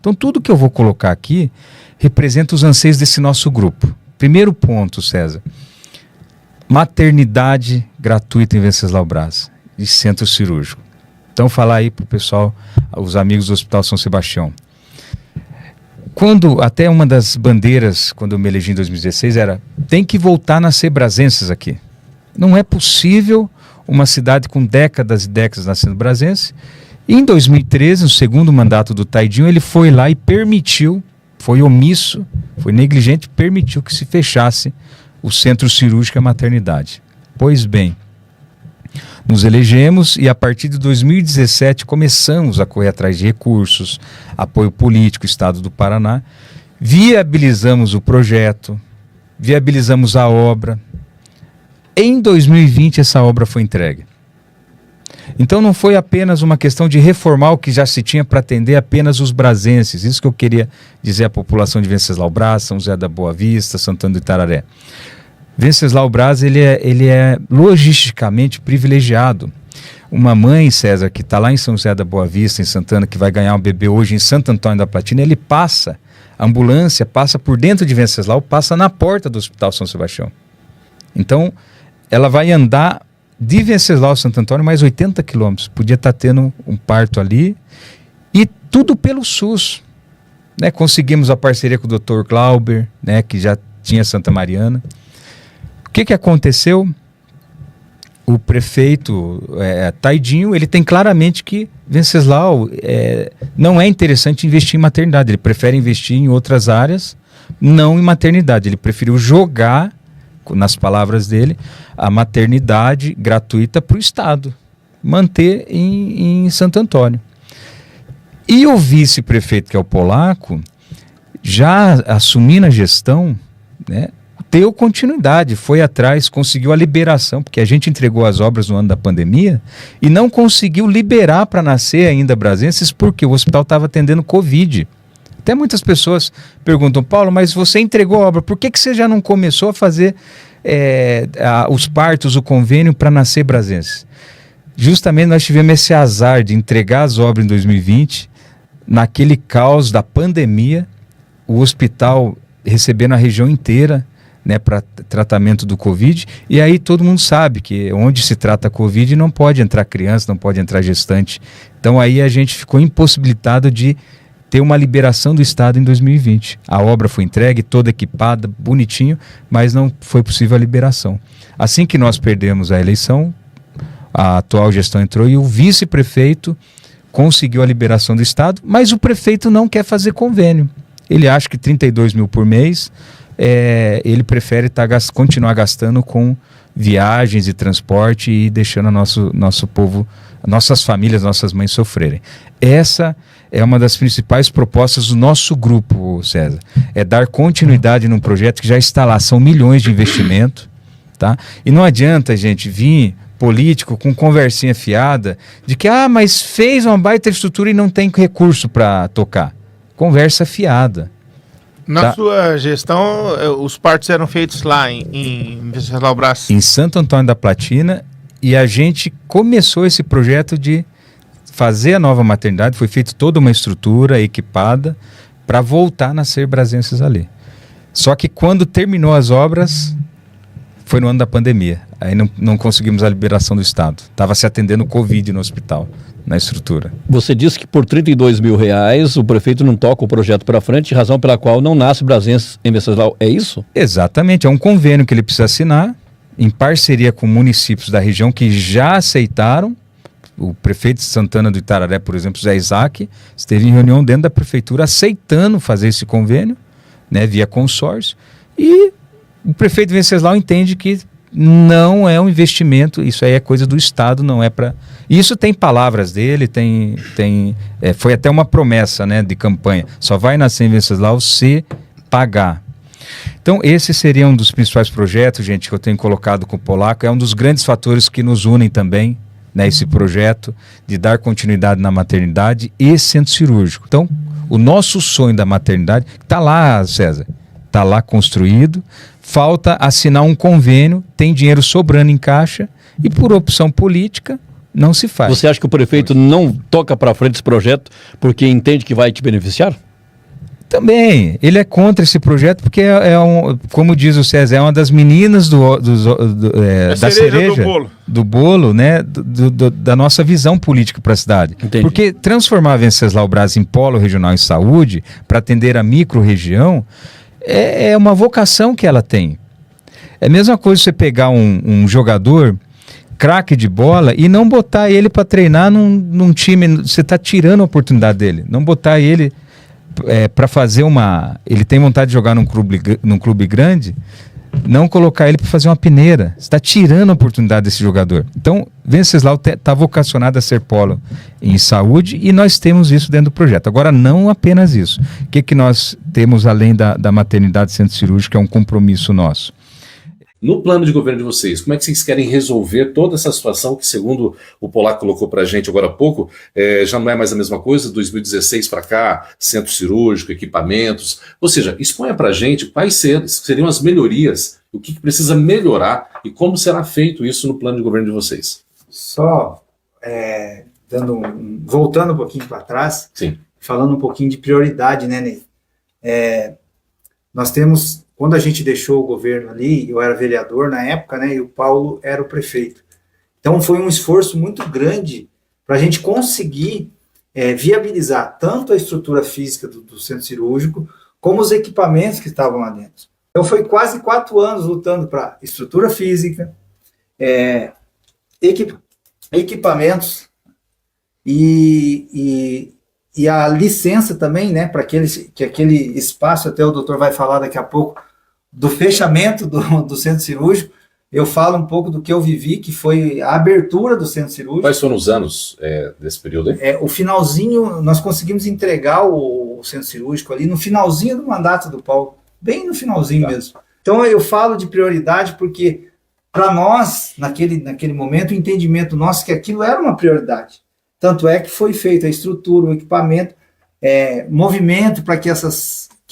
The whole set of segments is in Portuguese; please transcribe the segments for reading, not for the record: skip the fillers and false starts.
Então tudo que eu vou colocar aqui representa os anseios desse nosso grupo. Primeiro ponto, César, maternidade gratuita em Venceslau Braz e centro cirúrgico. Então falar aí para o pessoal, os amigos do Hospital São Sebastião. Até uma das bandeiras, quando eu me elegi em 2016, era: tem que voltar a nascer brazenses aqui. Não é possível uma cidade com décadas e décadas nascendo brazense. E em 2013, no segundo mandato do Taidinho, ele foi lá e permitiu, foi omisso, foi negligente, permitiu que se fechasse o centro cirúrgico e a maternidade. Pois bem, nos elegemos e a partir de 2017 começamos a correr atrás de recursos, apoio político, Estado do Paraná, viabilizamos o projeto, viabilizamos a obra. Em 2020 essa obra foi entregue. Então não foi apenas uma questão de reformar o que já se tinha para atender apenas os brazenses. Isso que eu queria dizer à população de Venceslau Braz, São José da Boa Vista, Santana do Itararé. Venceslau Braz ele é logisticamente privilegiado. Uma mãe, César, que está lá em São José da Boa Vista, em Santana, que vai ganhar um bebê hoje em Santo Antônio da Platina, ele passa, a ambulância passa por dentro de Venceslau, passa na porta do Hospital São Sebastião. Então, ela vai andar de Venceslau a Santo Antônio mais 80 quilômetros. Podia estar tendo um parto ali. E tudo pelo SUS. Né? Conseguimos a parceria com o Dr. Glauber, né? Que já tinha Santa Mariana. O que aconteceu? O prefeito Taidinho, ele tem claramente que Venceslau não é interessante investir em maternidade. Ele prefere investir em outras áreas, não em maternidade. Ele preferiu jogar, nas palavras dele, a maternidade gratuita para o Estado, manter em Santo Antônio. E o vice-prefeito, que é o polaco, já assumindo a gestão, né, deu continuidade, foi atrás, conseguiu a liberação, porque a gente entregou as obras no ano da pandemia e não conseguiu liberar para nascer ainda brazenses, porque o hospital estava atendendo Covid. Até muitas pessoas perguntam: Paulo, mas você entregou a obra, por que você já não começou a fazer os partos, o convênio para nascer brazenses? Justamente nós tivemos esse azar de entregar as obras em 2020, naquele caos da pandemia, o hospital recebendo a região inteira, né, para tratamento do Covid, e aí todo mundo sabe que onde se trata Covid não pode entrar criança, não pode entrar gestante. Então aí a gente ficou impossibilitado de ter uma liberação do Estado em 2020. A obra foi entregue, toda equipada, bonitinho, mas não foi possível a liberação. Assim que nós perdemos a eleição, a atual gestão entrou e o vice-prefeito conseguiu a liberação do Estado, mas o prefeito não quer fazer convênio. Ele acha que 32 mil por mês, ele prefere continuar gastando com viagens e transporte e deixando nosso povo, nossas famílias, nossas mães sofrerem. Essa é uma das principais propostas do nosso grupo, César. É dar continuidade num projeto que já está lá, são milhões de investimento, tá? E não adianta, gente, vir político com conversinha fiada de que, mas fez uma baita estrutura e não tem recurso para tocar. Conversa fiada. Na sua gestão, os partos eram feitos lá em Venceslau Braz? Em Santo Antônio da Platina, e a gente começou esse projeto de fazer a nova maternidade, foi feita toda uma estrutura equipada para voltar a nascer brazenses ali. Só que quando terminou as obras, foi no ano da pandemia. Aí não conseguimos a liberação do Estado. Estava se atendendo Covid no hospital, na estrutura. Você disse que por R$32 mil o prefeito não toca o projeto para frente, razão pela qual não nasce brazenses em Venceslau. É isso? Exatamente. É um convênio que ele precisa assinar, em parceria com municípios da região que já aceitaram. O prefeito de Santana do Itararé, por exemplo, Zé Isaac, esteve em reunião dentro da prefeitura aceitando fazer esse convênio, né, via consórcio. E o prefeito de Venceslau entende que não é um investimento, isso aí é coisa do Estado, não é para... Isso tem palavras dele, foi até uma promessa, né, de campanha. Só vai nascer em Venceslau se pagar. Então esse seria um dos principais projetos, gente, que eu tenho colocado com o polaco. É um dos grandes fatores que nos unem também, né, esse projeto de dar continuidade na maternidade e centro cirúrgico. Então o nosso sonho da maternidade está lá, César, está lá construído. Falta assinar um convênio, tem dinheiro sobrando em caixa e por opção política não se faz. Você acha que o prefeito não toca para frente esse projeto porque entende que vai te beneficiar? Também, ele é contra esse projeto porque como diz o César, é uma das meninas da cereja do bolo, né, da nossa visão política para a cidade. Entendi. Porque transformar a Venceslau Braz em polo regional em saúde, para atender a micro-região, é uma vocação que ela tem. É a mesma coisa você pegar um jogador craque de bola e não botar ele para treinar num time, você está tirando a oportunidade dele, não botar ele para fazer ele tem vontade de jogar num clube grande, não colocar ele para fazer uma peneira. Você está tirando a oportunidade desse jogador. Então, Venceslau está vocacionado a ser polo em saúde e nós temos isso dentro do projeto. Agora, não apenas isso. O que nós temos além da maternidade centro cirúrgico, é um compromisso nosso? No plano de governo de vocês, como é que vocês querem resolver toda essa situação que, segundo o Polaco colocou para a gente agora há pouco, já não é mais a mesma coisa, 2016 para cá, centro cirúrgico, equipamentos, ou seja, exponha para a gente quais seriam as melhorias, o que precisa melhorar e como será feito isso no plano de governo de vocês. Só voltando um pouquinho para trás, sim, falando um pouquinho de prioridade, né, Ney? Nós temos... Quando a gente deixou o governo ali, eu era vereador na época, né, e o Paulo era o prefeito. Então foi um esforço muito grande para a gente conseguir viabilizar tanto a estrutura física do centro cirúrgico, como os equipamentos que estavam lá dentro. Então foi quase 4 anos lutando para estrutura física, equipamentos e a licença também, né, para que aquele espaço, até o doutor vai falar daqui a pouco, do fechamento do centro cirúrgico. Eu falo um pouco do que eu vivi, que foi a abertura do centro cirúrgico. Quais foram os anos desse período aí? O finalzinho, nós conseguimos entregar o centro cirúrgico ali no finalzinho do mandato do Paulo, bem no finalzinho mesmo. Então eu falo de prioridade porque, para nós, naquele momento, o entendimento nosso que aquilo era uma prioridade. Tanto é que foi feita a estrutura, o equipamento, movimento para que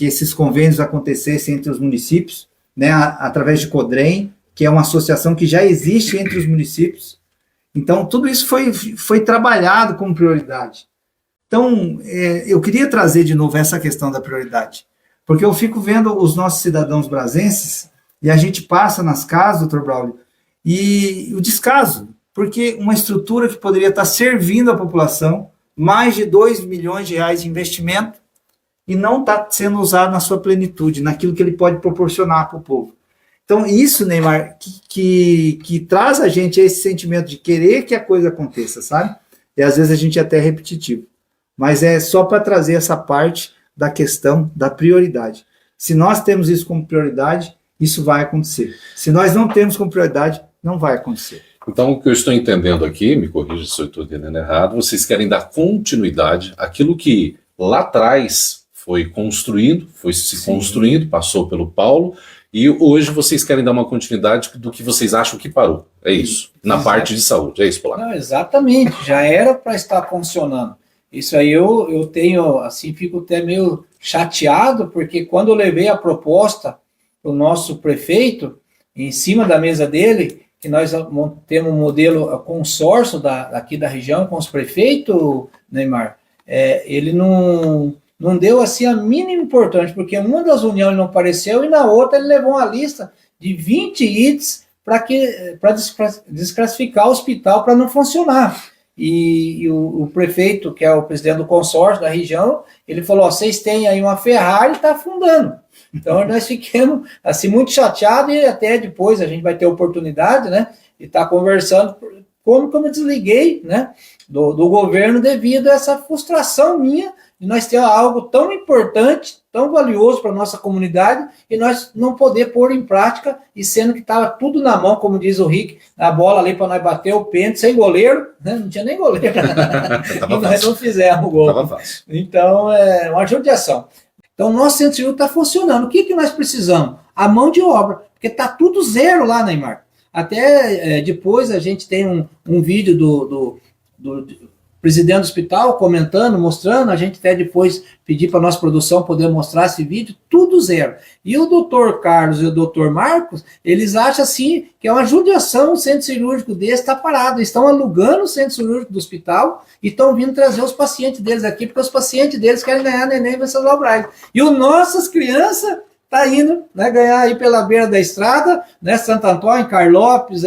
esses convênios acontecessem entre os municípios, né, através de CODREM, que é uma associação que já existe entre os municípios. Então, tudo isso foi trabalhado como prioridade. Então, eu queria trazer de novo essa questão da prioridade, porque eu fico vendo os nossos cidadãos brazenses, e a gente passa nas casas, doutor Braulio, e o descaso, porque uma estrutura que poderia estar servindo a população, mais de 2 milhões de reais de investimento, e não está sendo usado na sua plenitude, naquilo que ele pode proporcionar para o povo. Então, isso, Neymar, que traz a gente esse sentimento de querer que a coisa aconteça, sabe? E às vezes a gente é até repetitivo. Mas é só para trazer essa parte da questão da prioridade. Se nós temos isso como prioridade, isso vai acontecer. Se nós não temos como prioridade, não vai acontecer. Então, o que eu estou entendendo aqui, me corrija se eu estou entendendo errado, vocês querem dar continuidade àquilo que lá atrás foi construindo, foi se construindo, passou pelo Paulo, e hoje vocês querem dar uma continuidade do que vocês acham que parou. É isso, na parte de saúde. É isso, Polaco? Não, exatamente, já era para estar funcionando. Isso aí eu tenho, assim, fico até meio chateado, porque quando eu levei a proposta para o nosso prefeito, em cima da mesa dele, que nós temos um modelo consórcio aqui da região com os prefeitos, Neymar, ele não deu assim a mínima importância, porque uma das uniões não apareceu e na outra ele levou uma lista de 20 itens para desclassificar o hospital para não funcionar. E o prefeito, que é o presidente do consórcio da região, ele falou, vocês têm aí uma Ferrari e está afundando. Então nós ficamos assim, muito chateados e até depois a gente vai ter oportunidade, né, de estar conversando como eu desliguei, né, do governo devido a essa frustração minha de nós ter algo tão importante, tão valioso para a nossa comunidade e nós não poder pôr em prática, e sendo que estava tudo na mão, como diz o Rick, a bola ali para nós bater o pênalti, sem goleiro, né? Não tinha nem goleiro, e nós não fizemos o gol. Então, é uma judiação. Então, o nosso centro cirúrgico está funcionando. O que nós precisamos? A mão de obra, porque está tudo zero lá, Neymar. Até depois a gente tem um vídeo do presidente do hospital comentando, mostrando, a gente até depois pedir para a nossa produção poder mostrar esse vídeo, tudo zero. E o doutor Carlos e o doutor Marcos, eles acham assim que é uma judiação, um centro cirúrgico desse está parado, eles estão alugando o centro cirúrgico do hospital e estão vindo trazer os pacientes deles aqui, porque os pacientes deles querem ganhar neném e Venceslau Braz. E os nossas crianças tá indo, né, ganhar aí pela beira da estrada, né, Santo Antônio, Carlópolis,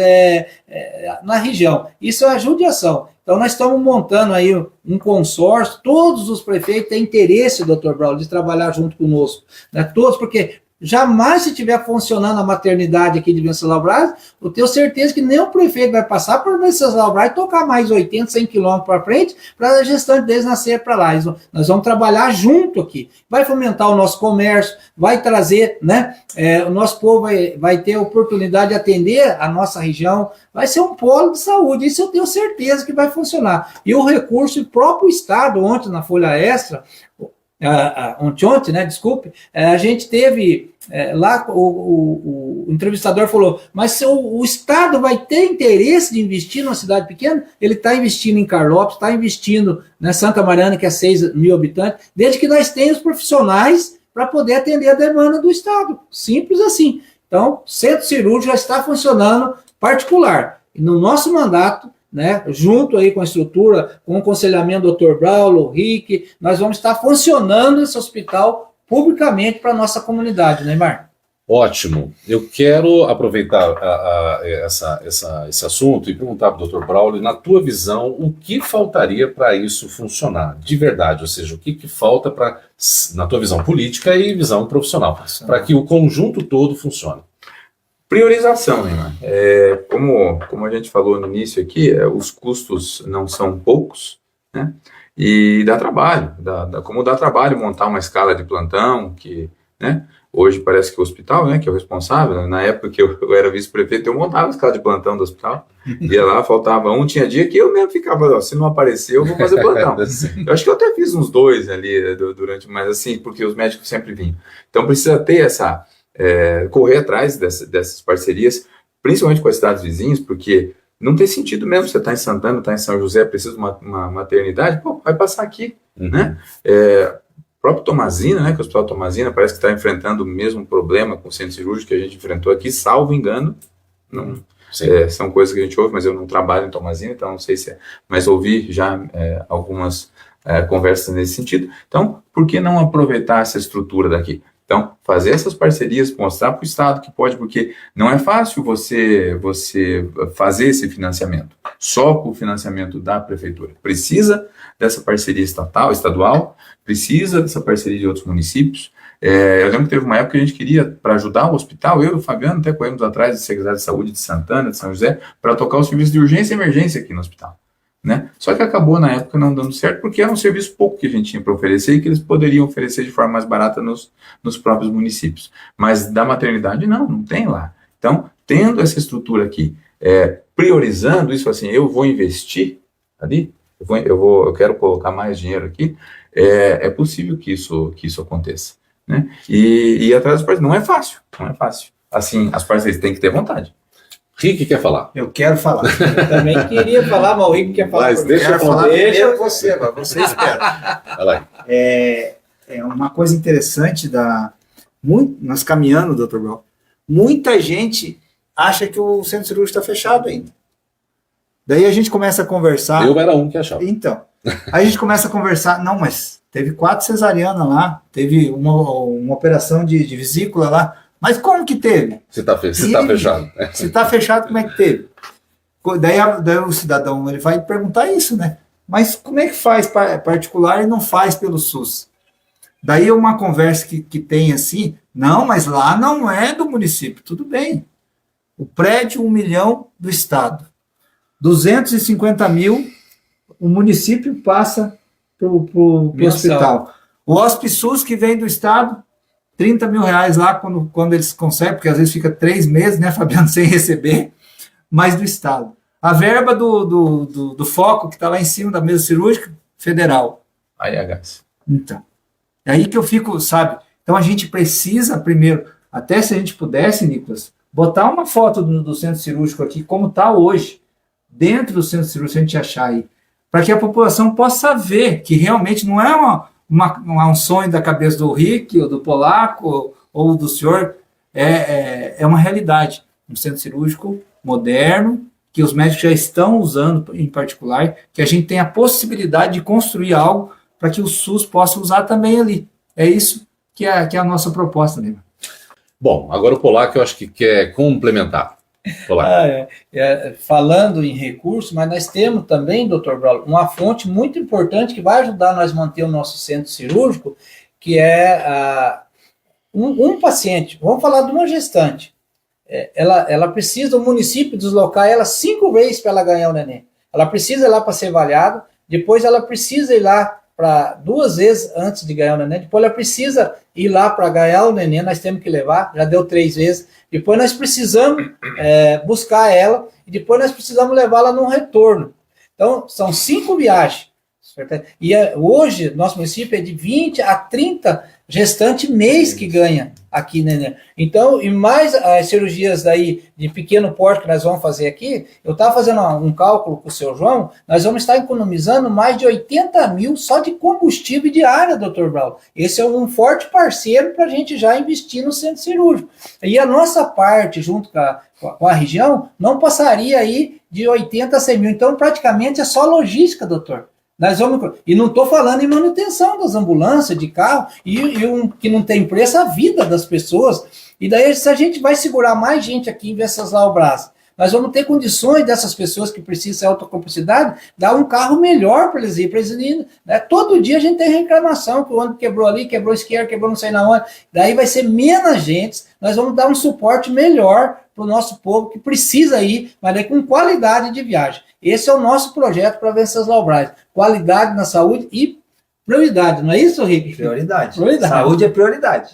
na região. Isso é uma judiação. Então, nós estamos montando aí um consórcio, todos os prefeitos têm interesse, doutor Braulio, de trabalhar junto conosco, né, todos, porque jamais, se estiver funcionando a maternidade aqui de Venceslau Braz, eu tenho certeza que nem o prefeito vai passar por Venceslau Braz e tocar mais 80, 100 quilômetros para frente para a gestante deles nascer para lá. Nós vamos trabalhar junto aqui. Vai fomentar o nosso comércio, vai trazer, né? O nosso povo vai ter a oportunidade de atender a nossa região, vai ser um polo de saúde. Isso eu tenho certeza que vai funcionar. E o recurso, o próprio Estado, ontem na Folha Extra, ontem, né, desculpe, a gente teve lá, o entrevistador falou, mas se o Estado vai ter interesse de investir numa cidade pequena, ele está investindo em Carlópolis, está investindo na Santa Mariana, que é 6 mil habitantes, desde que nós tenhamos profissionais para poder atender a demanda do Estado, simples assim. Então, o centro cirúrgico já está funcionando particular, e no nosso mandato, né, junto aí com a estrutura, com o aconselhamento do Dr. Braulio, Rick, nós vamos estar funcionando esse hospital publicamente para a nossa comunidade, né, Mar? Ótimo. Eu quero aproveitar esse assunto e perguntar para o Dr. Braulio, na tua visão, o que faltaria para isso funcionar, de verdade? Ou seja, o que falta para, na tua visão política e visão profissional, para que o conjunto todo funcione? Priorização, Neymar. Como a gente falou no início aqui, os custos não são poucos, né? E dá trabalho, como dá trabalho montar uma escala de plantão, que, né? Hoje parece que o hospital, né, que é o responsável, na época que eu era vice-prefeito, eu montava a escala de plantão do hospital, ia lá, faltava um, tinha dia que eu mesmo ficava, se não aparecer, eu vou fazer plantão. Eu acho que eu até fiz uns 2 ali durante, mas assim, porque os médicos sempre vinham. Então precisa ter correr atrás dessas parcerias, principalmente com as cidades vizinhas, porque não tem sentido mesmo, você está em Santana, está em São José, precisa de uma maternidade, pô, vai passar aqui, né? O próprio Tomazina, né, que o Hospital Tomazina parece que está enfrentando o mesmo problema com o centro cirúrgico que a gente enfrentou aqui, salvo engano, não, são coisas que a gente ouve, mas eu não trabalho em Tomazina, então não sei se mas ouvi já algumas conversas nesse sentido. Então, por que não aproveitar essa estrutura daqui? Então, fazer essas parcerias, mostrar para o Estado que pode, porque não é fácil você fazer esse financiamento, só com o financiamento da Prefeitura. Precisa dessa parceria estadual, precisa dessa parceria de outros municípios. Eu lembro que teve uma época que a gente queria, para ajudar o hospital, eu e o Fabiano até corremos atrás do secretário de Saúde de Santana, de São José, para tocar o serviço de urgência e emergência aqui no hospital. Né? Só que acabou na época não dando certo porque era um serviço pouco que a gente tinha para oferecer e que eles poderiam oferecer de forma mais barata nos próprios municípios. Mas da maternidade não tem lá. Então, tendo essa estrutura aqui, priorizando isso assim, eu vou investir ali, eu quero colocar mais dinheiro aqui, é possível que isso aconteça. Né? E atrás das parcerias, não é fácil. Assim, as parcerias têm que ter vontade. Rick quer falar. Eu quero falar. Eu também queria falar, mas o Rick quer falar. Mas deixa eu falar primeiro você espera. Vai lá. É uma coisa interessante nós caminhando, doutor Braulio, muita gente acha que o centro cirúrgico está fechado ainda. Daí a gente começa a conversar. Eu era um que achava. Então, a gente começa a conversar, não, mas teve 4 cesarianas lá, teve uma operação de vesícula lá, mas como que teve? Se está fechado. Se está fechado, como é que teve? Daí o cidadão ele vai perguntar isso, né? Mas como é que faz particular e não faz pelo SUS? Daí uma conversa que tem assim, não, mas lá não é do município, tudo bem. O prédio, 1 milhão do Estado. 250 mil, o município passa para o hospital. O HospiSUS que vem do Estado, 30 mil reais lá quando eles conseguem, porque às vezes fica 3 meses, né, Fabiano, sem receber, mas do Estado. A verba do foco, que está lá em cima da mesa cirúrgica, federal. AIHs. Então, é aí que eu fico, sabe? Então a gente precisa primeiro, até se a gente pudesse, Nicolas, botar uma foto do centro cirúrgico aqui, como está hoje, dentro do centro cirúrgico, se a gente achar aí, para que a população possa ver que realmente não é um sonho da cabeça do Rick, ou do Polaco, ou do senhor, é uma realidade. Um centro cirúrgico moderno, que os médicos já estão usando em particular, que a gente tem a possibilidade de construir algo para que o SUS possa usar também ali. É isso que é a nossa proposta, né? Bom, agora o Polaco eu acho que quer complementar. Polaco. Falando em recursos, mas nós temos também, doutor Braulio, uma fonte muito importante que vai ajudar nós a manter o nosso centro cirúrgico, que é um paciente, vamos falar de uma gestante, ela precisa, o município deslocar ela 5 vezes para ela ganhar o neném. Ela precisa ir lá para ser avaliada, depois ela precisa ir lá para 2 vezes antes de ganhar o neném, depois ela precisa ir lá para ganhar o neném, nós temos que levar, já deu 3 vezes, depois nós precisamos buscar ela, e depois nós precisamos levá-la num retorno. Então, são 5 viagens. E hoje, nosso município é de 20 a 30 gestantes mês que ganha aqui, né? Então, e mais as cirurgias daí de pequeno porte que nós vamos fazer aqui, eu estava fazendo um cálculo com o seu João, nós vamos estar economizando mais de 80 mil só de combustível diário, doutor Braulio. Esse é um forte parceiro para a gente já investir no centro cirúrgico. E a nossa parte, junto com a região, não passaria aí de 80 a 100 mil. Então, praticamente é só logística, doutor. E não estou falando em manutenção das ambulâncias, de carro, que não tem preço a vida das pessoas. E daí, se a gente vai segurar mais gente aqui em Venceslau Braz, nós vamos ter condições dessas pessoas que precisam de autocomplicidade, dar um carro melhor para eles irem. Né? Todo dia a gente tem reclamação, que o ônibus quebrou ali, quebrou esquerda, quebrou não sei na onde. Daí vai ser menos gente, nós vamos dar um suporte melhor para o nosso povo que precisa ir, mas daí com qualidade de viagem. Esse é o nosso projeto para Venceslau Braz. Qualidade na saúde e prioridade, não é isso, Rick? Prioridade. Saúde é prioridade.